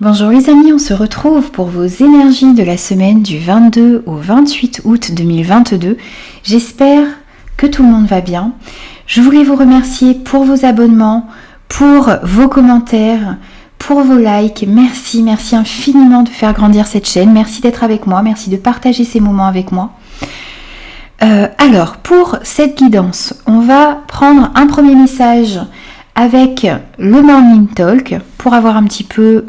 Bonjour les amis, on se retrouve pour vos énergies de la semaine du 22 au 28 août 2022. J'espère que tout le monde va bien. Je voulais vous remercier pour vos abonnements, pour vos commentaires, pour vos likes. Merci infiniment de faire grandir cette chaîne. Merci d'être avec moi, merci de partager ces moments avec moi. Alors, pour cette guidance, on va prendre un premier message avec le Morning Talk pour avoir un petit peu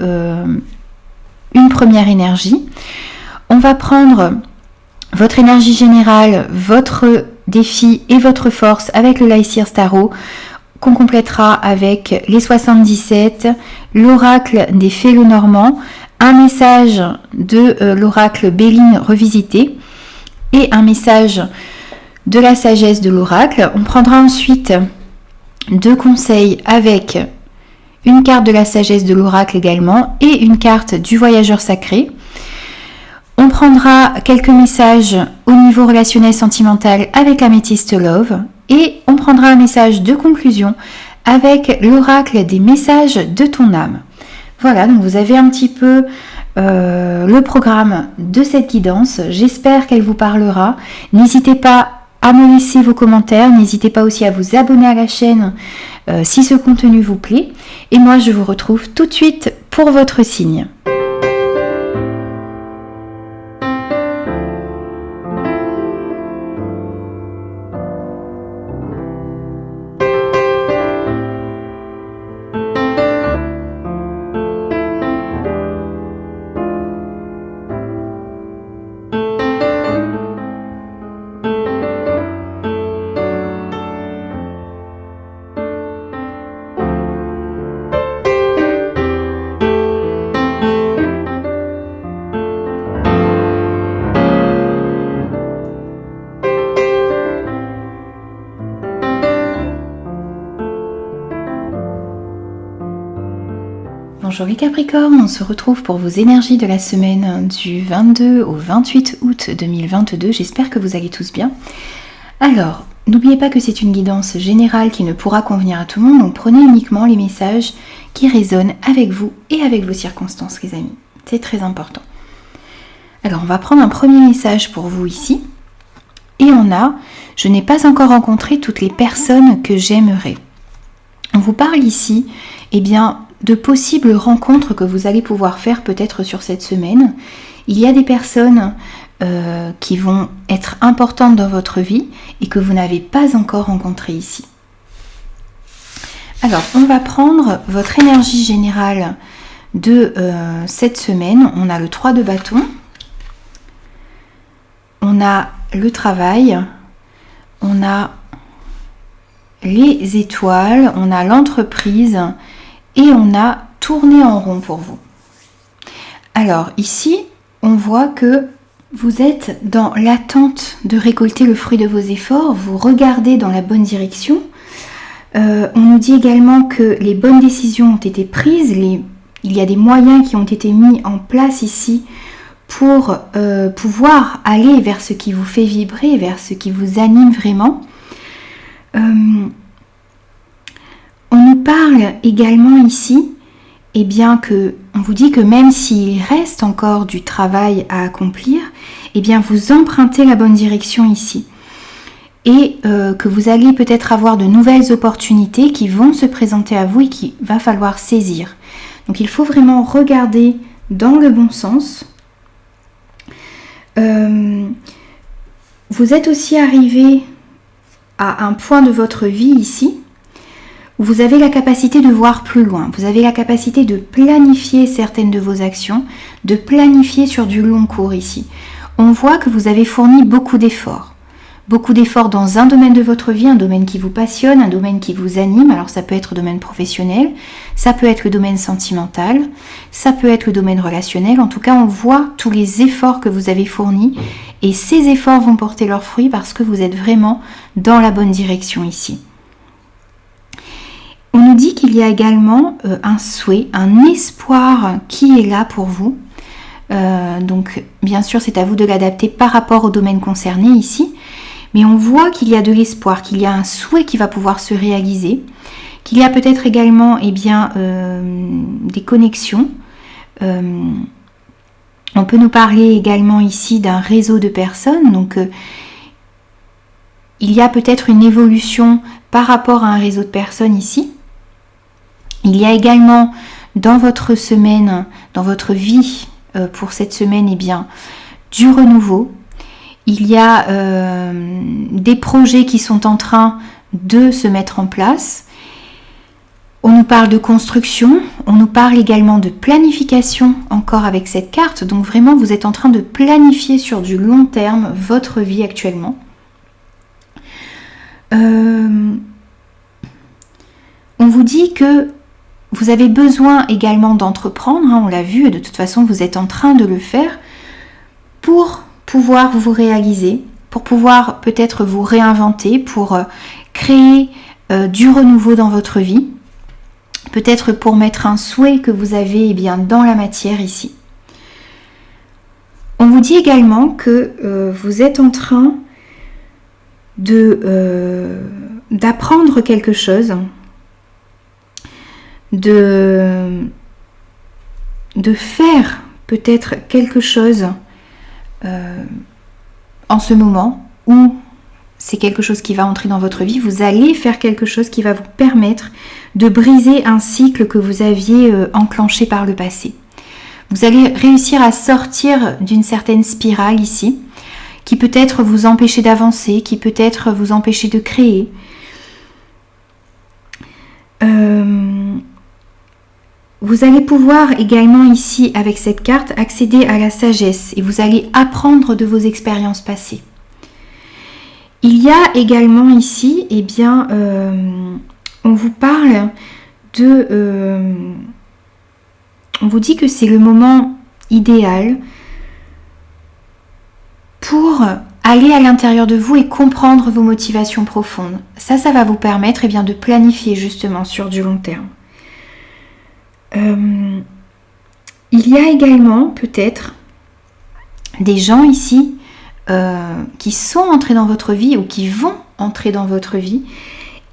une première énergie. On va prendre votre énergie générale, votre défi et votre force avec le Lycir Tarot qu'on complétera avec les 77, l'oracle des fées Lenormand, un message de l'oracle Béline revisité et un message de la sagesse de l'oracle. On prendra ensuite deux conseils avec une carte de la sagesse de l'oracle également et une carte du voyageur sacré. On prendra quelques messages au niveau relationnel sentimental avec l'améthyste Love et on prendra un message de conclusion avec l'oracle des messages de ton âme. Voilà, donc vous avez un petit peu le programme de cette guidance. J'espère qu'elle vous parlera. N'hésitez pas à me laisser vos commentaires, n'hésitez pas aussi à vous abonner à la chaîne si ce contenu vous plaît. Et moi je vous retrouve tout de suite pour votre signe. Bonjour les Capricornes, on se retrouve pour vos énergies de la semaine du 22 au 28 août 2022. J'espère que vous allez tous bien. Alors, n'oubliez pas que c'est une guidance générale qui ne pourra convenir à tout le monde, donc prenez uniquement les messages qui résonnent avec vous et avec vos circonstances, les amis. C'est très important. Alors, on va prendre un premier message pour vous ici. Et on a « Je n'ai pas encore rencontré toutes les personnes que j'aimerais ». On vous parle ici, eh bien, de possibles rencontres que vous allez pouvoir faire peut-être sur cette semaine. Il y a des personnes qui vont être importantes dans votre vie et que vous n'avez pas encore rencontrées ici. Alors, on va prendre votre énergie générale de cette semaine. On a le 3 de bâton, on a le travail, on a les étoiles, on a l'entreprise et on a tourné en rond pour vous. Alors ici, on voit que vous êtes dans l'attente de récolter le fruit de vos efforts, vous regardez dans la bonne direction. On nous dit également que les bonnes décisions ont été prises, il y a des moyens qui ont été mis en place ici pour pouvoir aller vers ce qui vous fait vibrer, vers ce qui vous anime vraiment. On nous parle également ici, eh bien que on vous dit que même s'il reste encore du travail à accomplir, eh bien vous empruntez la bonne direction ici. Et que vous allez peut-être avoir de nouvelles opportunités qui vont se présenter à vous et qu'il va falloir saisir. Donc il faut vraiment regarder dans le bon sens. Vous êtes aussi arrivé à un point de votre vie ici où vous avez la capacité de voir plus loin, vous avez la capacité de planifier certaines de vos actions, de planifier sur du long cours ici. On voit que vous avez fourni beaucoup d'efforts dans un domaine de votre vie, un domaine qui vous passionne, un domaine qui vous anime. Alors ça peut être le domaine professionnel, ça peut être le domaine sentimental, ça peut être le domaine relationnel. En tout cas, on voit tous les efforts que vous avez fournis et ces efforts vont porter leurs fruits parce que vous êtes vraiment dans la bonne direction ici. On nous dit qu'il y a également un souhait, un espoir qui est là pour vous. Donc bien sûr c'est à vous de l'adapter par rapport au domaine concerné ici. Mais on voit qu'il y a de l'espoir, qu'il y a un souhait qui va pouvoir se réaliser, qu'il y a peut-être également des connexions On peut nous parler également ici d'un réseau de personnes. Donc, il y a peut-être une évolution par rapport à un réseau de personnes ici. Il y a également dans votre semaine, dans votre vie pour cette semaine, eh bien, du renouveau. Il y a des projets qui sont en train de se mettre en place. On nous parle de construction, on nous parle également de planification encore avec cette carte. Donc vraiment, vous êtes en train de planifier sur du long terme votre vie actuellement. On vous dit que vous avez besoin également d'entreprendre, on l'a vu, et de toute façon, vous êtes en train de le faire pour pouvoir vous réaliser, pour pouvoir peut-être vous réinventer, pour créer du renouveau dans votre vie. Peut-être pour mettre un souhait que vous avez dans la matière ici. On vous dit également que vous êtes en train d'apprendre quelque chose, de faire peut-être quelque chose en ce moment où c'est quelque chose qui va entrer dans votre vie, vous allez faire quelque chose qui va vous permettre de briser un cycle que vous aviez enclenché par le passé. Vous allez réussir à sortir d'une certaine spirale ici, qui peut-être vous empêcher d'avancer, qui peut-être vous empêcher de créer. Vous allez pouvoir également ici, avec cette carte, accéder à la sagesse et vous allez apprendre de vos expériences passées. Il y a également ici, on vous parle on vous dit que c'est le moment idéal pour aller à l'intérieur de vous et comprendre vos motivations profondes. Ça va vous permettre de planifier justement sur du long terme. Il y a également peut-être des gens ici qui sont entrés dans votre vie ou qui vont entrer dans votre vie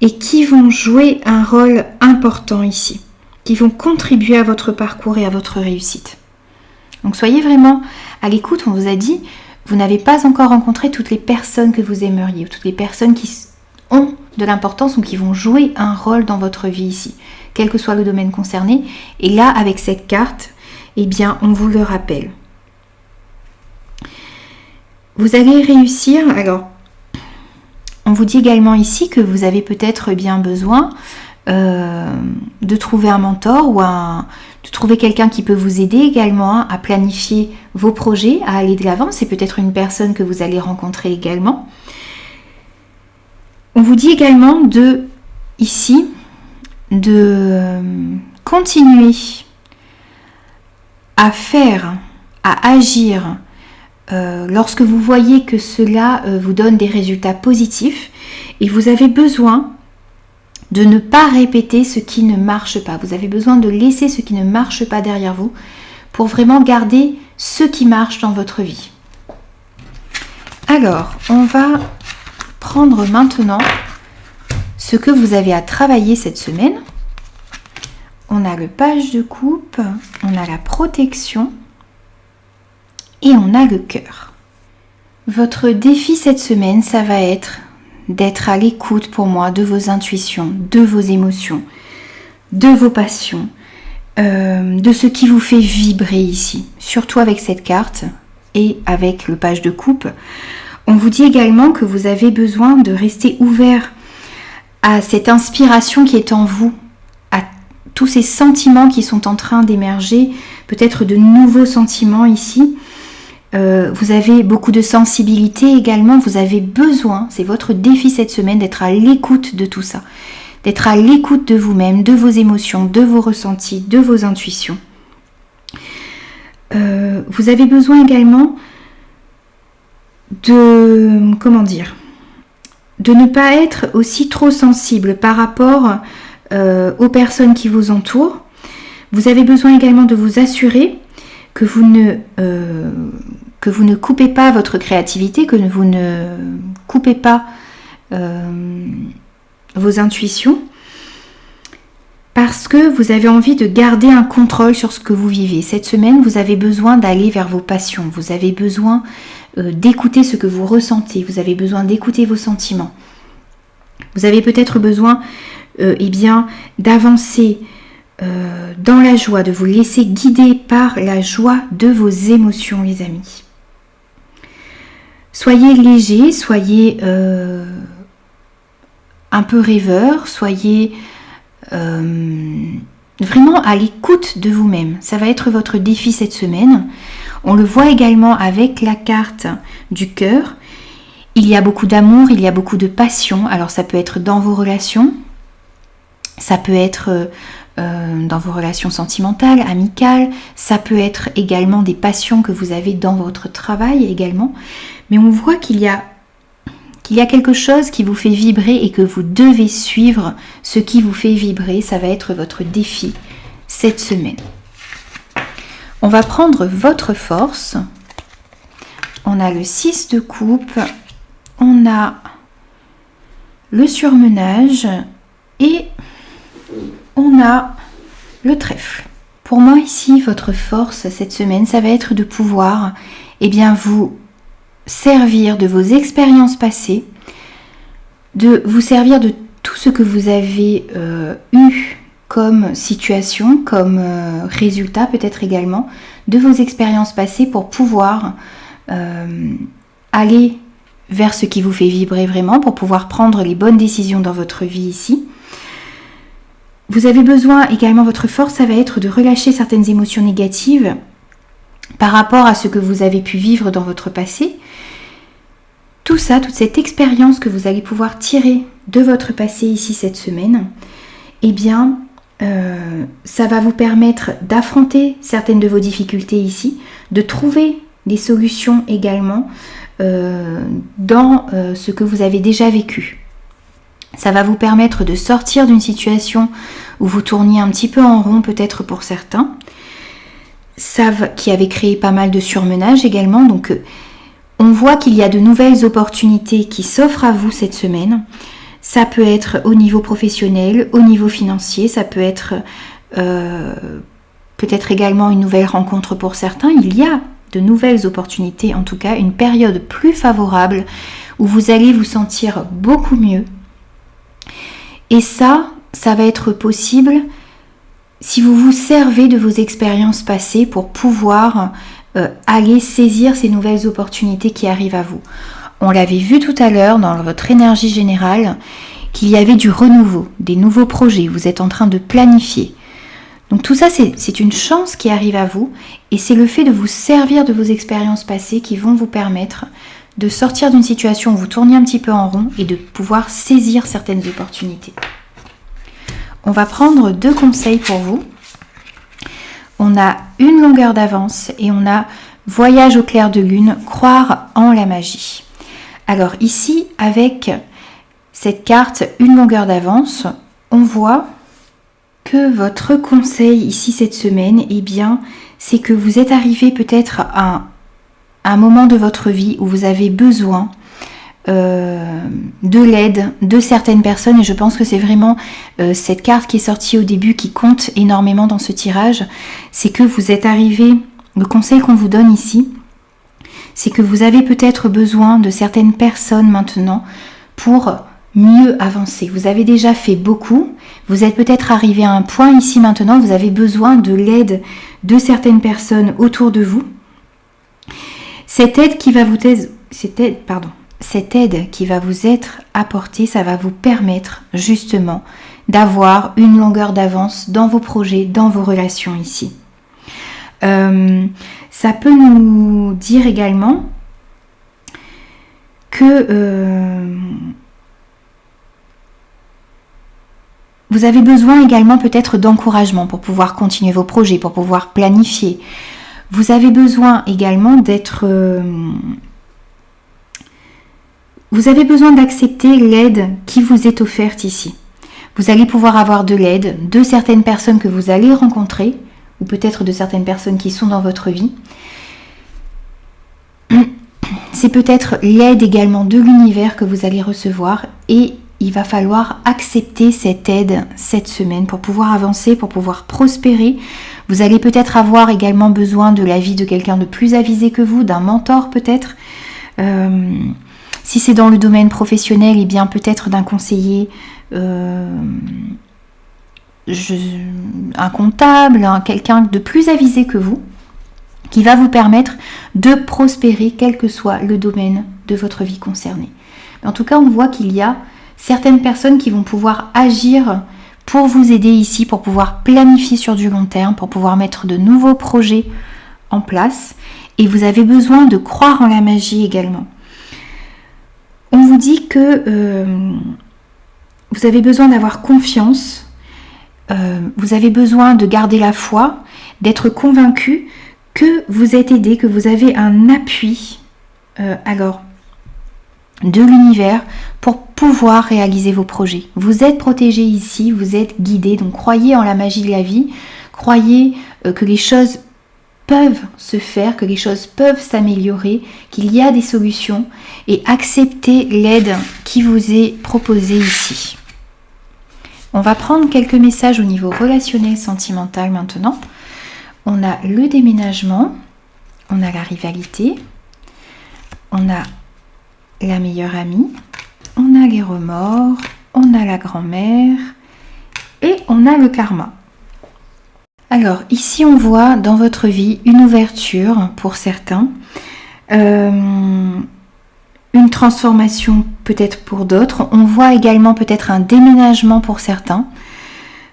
et qui vont jouer un rôle important ici, qui vont contribuer à votre parcours et à votre réussite. Donc soyez vraiment à l'écoute. On vous a dit, vous n'avez pas encore rencontré toutes les personnes que vous aimeriez, ou toutes les personnes qui ont de l'importance ou qui vont jouer un rôle dans votre vie ici, quel que soit le domaine concerné. Et là, avec cette carte, on vous le rappelle. Vous allez réussir. Alors, on vous dit également ici que vous avez peut-être bien besoin de trouver un mentor ou de trouver quelqu'un qui peut vous aider également à planifier vos projets, à aller de l'avant. C'est peut-être une personne que vous allez rencontrer également. On vous dit également de continuer à faire, à agir lorsque vous voyez que cela vous donne des résultats positifs et vous avez besoin de ne pas répéter ce qui ne marche pas. Vous avez besoin de laisser ce qui ne marche pas derrière vous pour vraiment garder ce qui marche dans votre vie. Alors, on va prendre maintenant ce que vous avez à travailler cette semaine. On a le page de coupe, on a la protection et on a le cœur. Votre défi cette semaine, ça va être d'être à l'écoute pour moi de vos intuitions, de vos émotions, de vos passions, de ce qui vous fait vibrer ici, surtout avec cette carte et avec le page de coupe. On vous dit également que vous avez besoin de rester ouvert à cette inspiration qui est en vous, à tous ces sentiments qui sont en train d'émerger, peut-être de nouveaux sentiments ici. Vous avez beaucoup de sensibilité également, vous avez besoin, c'est votre défi cette semaine, d'être à l'écoute de tout ça, d'être à l'écoute de vous-même, de vos émotions, de vos ressentis, de vos intuitions. Vous avez besoin également de ne pas être aussi trop sensible par rapport aux personnes qui vous entourent. Vous avez besoin également de vous assurer que vous ne coupez pas votre créativité, que vous ne coupez pas vos intuitions. parce que vous avez envie de garder un contrôle sur ce que vous vivez. Cette semaine, vous avez besoin d'aller vers vos passions, vous avez besoin d'écouter ce que vous ressentez, vous avez besoin d'écouter vos sentiments. Vous avez peut-être besoin d'avancer dans la joie, de vous laisser guider par la joie de vos émotions, les amis. Soyez léger, soyez un peu rêveur, soyez vraiment à l'écoute de vous-même. Ça va être votre défi cette semaine. On le voit également avec la carte du cœur. Il y a beaucoup d'amour, il y a beaucoup de passion. Alors ça peut être dans vos relations, ça peut être dans vos relations sentimentales, amicales, ça peut être également des passions que vous avez dans votre travail également. Mais on voit qu'il y a quelque chose qui vous fait vibrer et que vous devez suivre ce qui vous fait vibrer. Ça va être votre défi cette semaine. On va prendre votre force. On a le 6 de coupe, on a le surmenage et on a le trèfle. Pour moi ici, votre force cette semaine, ça va être de pouvoir vous servir de vos expériences passées, de vous servir de tout ce que vous avez eu comme situation, comme résultat peut-être également, de vos expériences passées pour pouvoir aller vers ce qui vous fait vibrer vraiment, pour pouvoir prendre les bonnes décisions dans votre vie ici. Vous avez besoin également, votre force, ça va être de relâcher certaines émotions négatives par rapport à ce que vous avez pu vivre dans votre passé. Tout ça, toute cette expérience que vous allez pouvoir tirer de votre passé ici cette semaine, ça va vous permettre d'affronter certaines de vos difficultés ici, de trouver des solutions également dans ce que vous avez déjà vécu. Ça va vous permettre de sortir d'une situation où vous tourniez un petit peu en rond peut-être pour certains, qui avait créé pas mal de surmenage également. Donc on voit qu'il y a de nouvelles opportunités qui s'offrent à vous cette semaine. Ça peut être au niveau professionnel, au niveau financier, ça peut être peut-être également une nouvelle rencontre pour certains. Il y a de nouvelles opportunités, en tout cas une période plus favorable où vous allez vous sentir beaucoup mieux. Et ça va être possible si vous vous servez de vos expériences passées pour pouvoir aller saisir ces nouvelles opportunités qui arrivent à vous. On l'avait vu tout à l'heure dans votre énergie générale qu'il y avait du renouveau, des nouveaux projets, vous êtes en train de planifier. Donc tout ça, c'est une chance qui arrive à vous et c'est le fait de vous servir de vos expériences passées qui vont vous permettre de sortir d'une situation où vous tournez un petit peu en rond et de pouvoir saisir certaines opportunités. On va prendre 2 conseils pour vous. On a une longueur d'avance et on a voyage au clair de lune, croire en la magie. Alors ici, avec cette carte une longueur d'avance, on voit que votre conseil ici cette semaine, c'est que vous êtes arrivé peut-être à un moment de votre vie où vous avez besoin de l'aide de certaines personnes et je pense que c'est vraiment cette carte qui est sortie au début qui compte énormément dans ce tirage. C'est que vous êtes arrivé, le conseil qu'on vous donne ici, c'est que vous avez peut-être besoin de certaines personnes maintenant pour mieux avancer. Vous avez déjà fait beaucoup, vous êtes peut-être arrivé à un point ici maintenant, vous avez besoin de l'aide de certaines personnes autour de vous. Cette aide qui va vous être apportée, ça va vous permettre justement d'avoir une longueur d'avance dans vos projets, dans vos relations ici. Ça peut nous dire également que vous avez besoin également peut-être d'encouragement pour pouvoir continuer vos projets, pour pouvoir planifier. Vous avez besoin également vous avez besoin d'accepter l'aide qui vous est offerte ici. Vous allez pouvoir avoir de l'aide de certaines personnes que vous allez rencontrer, ou peut-être de certaines personnes qui sont dans votre vie. C'est peut-être l'aide également de l'univers que vous allez recevoir. Et il va falloir accepter cette aide cette semaine pour pouvoir avancer, pour pouvoir prospérer. Vous allez peut-être avoir également besoin de l'avis de quelqu'un de plus avisé que vous, d'un mentor peut-être. Si c'est dans le domaine professionnel, eh bien peut-être d'un conseiller, un comptable, quelqu'un de plus avisé que vous, qui va vous permettre de prospérer quel que soit le domaine de votre vie concernée. En tout cas, on voit qu'il y a certaines personnes qui vont pouvoir agir pour vous aider ici, pour pouvoir planifier sur du long terme, pour pouvoir mettre de nouveaux projets en place. Et vous avez besoin de croire en la magie également. On vous dit que vous avez besoin d'avoir confiance, vous avez besoin de garder la foi, d'être convaincu que vous êtes aidé, que vous avez un appui de l'univers pour pouvoir réaliser vos projets. Vous êtes protégé ici, vous êtes guidé, donc croyez en la magie de la vie, croyez que les choses peuvent se faire, que les choses peuvent s'améliorer, qu'il y a des solutions et acceptez l'aide qui vous est proposée ici. On va prendre quelques messages au niveau relationnel, sentimental maintenant. On a le déménagement, on a la rivalité, on a la meilleure amie, on a les remords, on a la grand-mère et on a le karma. Alors ici on voit dans votre vie une ouverture pour certains, une transformation peut-être pour d'autres, on voit également peut-être un déménagement pour certains,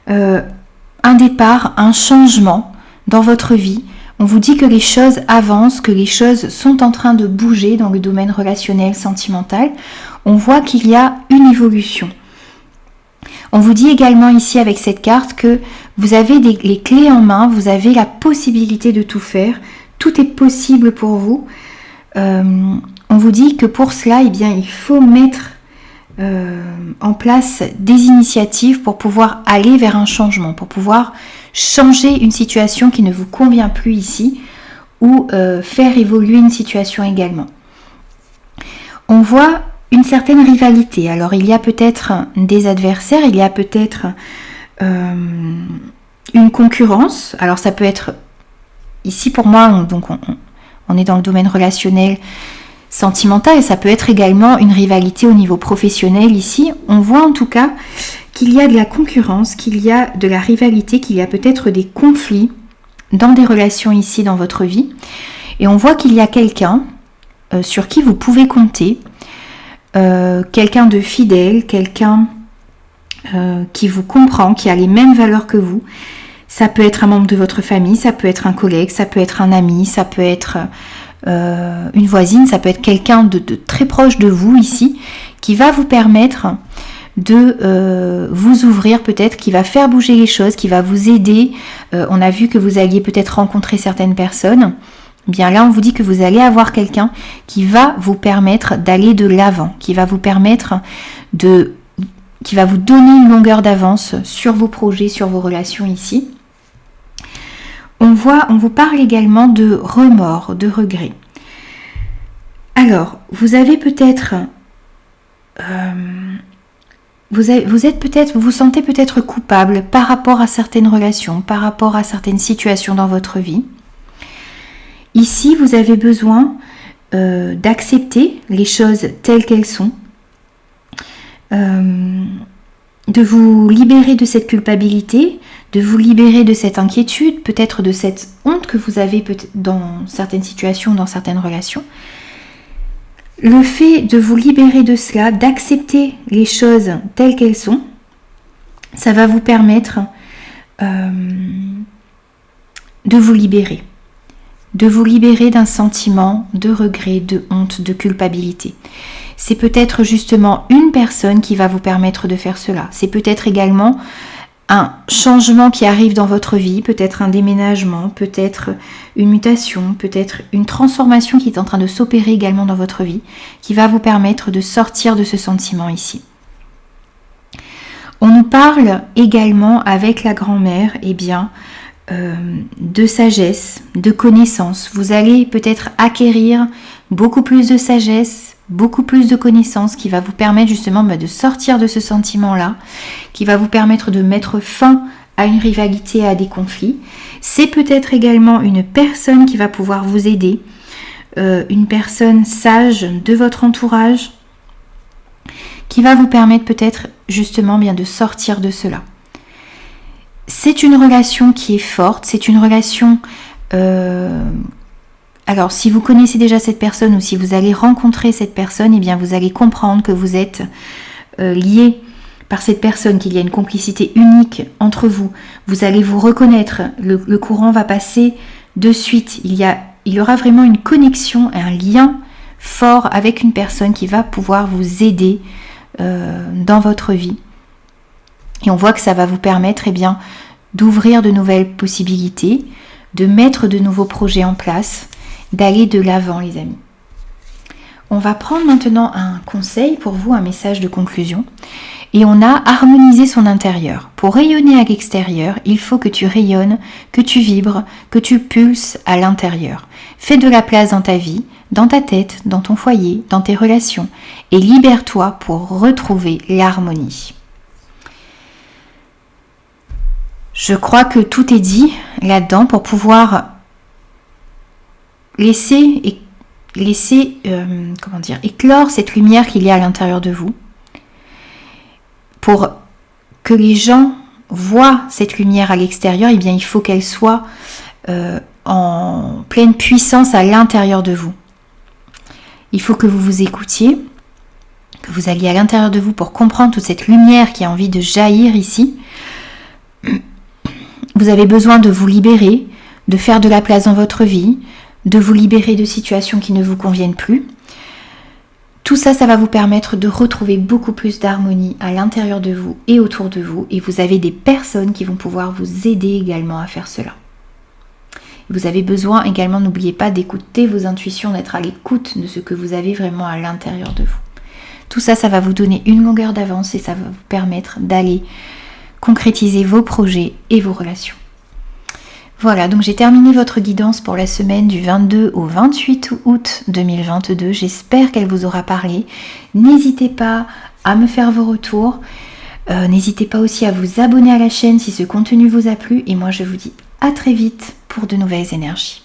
un départ, un changement dans votre vie. On vous dit que les choses avancent, que les choses sont en train de bouger dans le domaine relationnel, sentimental. On voit qu'il y a une évolution. On vous dit également ici avec cette carte que vous avez les clés en main, vous avez la possibilité de tout faire. Tout est possible pour vous. On vous dit que pour cela, eh bien, il faut mettre en place des initiatives pour pouvoir aller vers un changement, pour pouvoir changer une situation qui ne vous convient plus ici ou faire évoluer une situation également. On voit une certaine rivalité. Alors il y a peut-être des adversaires, il y a peut-être une concurrence. Alors ça peut être, ici pour moi, on est dans le domaine relationnel, sentimental, et ça peut être également une rivalité au niveau professionnel ici. On voit en tout cas qu'il y a de la concurrence, qu'il y a de la rivalité, qu'il y a peut-être des conflits dans des relations ici dans votre vie. Et on voit qu'il y a quelqu'un sur qui vous pouvez compter, quelqu'un de fidèle, quelqu'un qui vous comprend, qui a les mêmes valeurs que vous. Ça peut être un membre de votre famille, ça peut être un collègue, ça peut être un ami, ça peut être une voisine, ça peut être quelqu'un de très proche de vous ici, qui va vous permettre de vous ouvrir peut-être, qui va faire bouger les choses, qui va vous aider. On a vu que vous alliez peut-être rencontrer certaines personnes. Bien là, on vous dit que vous allez avoir quelqu'un qui va vous permettre d'aller de l'avant, qui va vous permettre qui va vous donner une longueur d'avance sur vos projets, sur vos relations ici. On vous parle également de remords, de regrets. Alors, vous avez peut-être, vous vous sentez peut-être coupable par rapport à certaines relations, par rapport à certaines situations dans votre vie. Ici, vous avez besoin d'accepter les choses telles qu'elles sont, de vous libérer de cette culpabilité, de vous libérer de cette inquiétude, peut-être de cette honte que vous avez dans certaines situations, dans certaines relations. Le fait de vous libérer de cela, d'accepter les choses telles qu'elles sont, ça va vous permettre de vous libérer d'un sentiment de regret, de honte, de culpabilité. C'est peut-être justement une personne qui va vous permettre de faire cela. C'est peut-être également un changement qui arrive dans votre vie, peut-être un déménagement, peut-être une mutation, peut-être une transformation qui est en train de s'opérer également dans votre vie, qui va vous permettre de sortir de ce sentiment ici. On nous parle également avec la grand-mère, de sagesse, de connaissance. Vous allez peut-être acquérir beaucoup plus de sagesse, beaucoup plus de connaissances, qui va vous permettre justement de sortir de ce sentiment-là, qui va vous permettre de mettre fin à une rivalité, à des conflits. C'est peut-être également une personne qui va pouvoir vous aider, une personne sage de votre entourage, qui va vous permettre peut-être justement bien de sortir de cela. C'est une relation qui est forte, c'est une relation... Alors, si vous connaissez déjà cette personne ou si vous allez rencontrer cette personne, eh bien, vous allez comprendre que vous êtes liés par cette personne, qu'il y a une complicité unique entre vous. Vous allez vous reconnaître, le courant va passer de suite. Il y aura vraiment une connexion, un lien fort avec une personne qui va pouvoir vous aider dans votre vie. Et on voit que ça va vous permettre d'ouvrir de nouvelles possibilités, de mettre de nouveaux projets en place, d'aller de l'avant, les amis. On va prendre maintenant un conseil pour vous, un message de conclusion. Et on a harmonisé son intérieur. Pour rayonner à l'extérieur, il faut que tu rayonnes, que tu vibres, que tu pulses à l'intérieur. Fais de la place dans ta vie, dans ta tête, dans ton foyer, dans tes relations. Et libère-toi pour retrouver l'harmonie. Je crois que tout est dit là-dedans pour pouvoir laisser éclore cette lumière qu'il y a à l'intérieur de vous, pour que les gens voient cette lumière à l'extérieur. Eh bien, il faut qu'elle soit en pleine puissance à l'intérieur de vous. Il faut que vous vous écoutiez, que vous alliez à l'intérieur de vous pour comprendre toute cette lumière qui a envie de jaillir ici. Vous avez besoin de vous libérer, de faire de la place dans votre vie, de vous libérer de situations qui ne vous conviennent plus. Tout ça, ça va vous permettre de retrouver beaucoup plus d'harmonie à l'intérieur de vous et autour de vous. Et vous avez des personnes qui vont pouvoir vous aider également à faire cela. Vous avez besoin également, n'oubliez pas d'écouter vos intuitions, d'être à l'écoute de ce que vous avez vraiment à l'intérieur de vous. Tout ça, ça va vous donner une longueur d'avance et ça va vous permettre d'aller concrétiser vos projets et vos relations. Voilà, donc j'ai terminé votre guidance pour la semaine du 22 au 28 août 2022. J'espère qu'elle vous aura parlé. N'hésitez pas à me faire vos retours. N'hésitez pas aussi à vous abonner à la chaîne si ce contenu vous a plu. Et moi, je vous dis à très vite pour de nouvelles énergies.